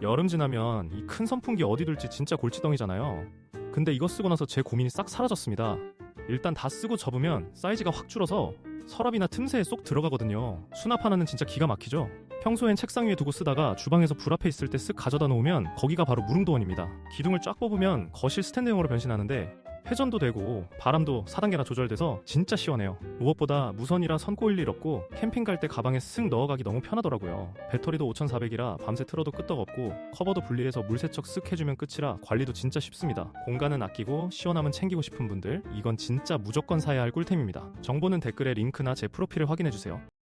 여름 지나면 이 큰 선풍기 어디 둘지 진짜 골치덩이잖아요. 근데 이거 쓰고 나서 제 고민이 싹 사라졌습니다. 일단 다 쓰고 접으면 사이즈가 확 줄어서 서랍이나 틈새에 쏙 들어가거든요. 수납 하나는 진짜 기가 막히죠. 평소엔 책상 위에 두고 쓰다가 주방에서 불 앞에 있을 때 쓱 가져다 놓으면 거기가 바로 무릉도원입니다. 기둥을 쫙 뽑으면 거실 스탠드용으로 변신하는데 회전도 되고 바람도 4단계나 조절돼서 진짜 시원해요. 무엇보다 무선이라 선 꼬일 일 없고 캠핑 갈 때 가방에 쓱 넣어가기 너무 편하더라고요. 배터리도 5400이라 밤새 틀어도 끄떡없고 커버도 분리해서 물세척 쓱 해주면 끝이라 관리도 진짜 쉽습니다. 공간은 아끼고 시원함은 챙기고 싶은 분들, 이건 진짜 무조건 사야 할 꿀템입니다. 정보는 댓글에 링크나 제 프로필을 확인해주세요.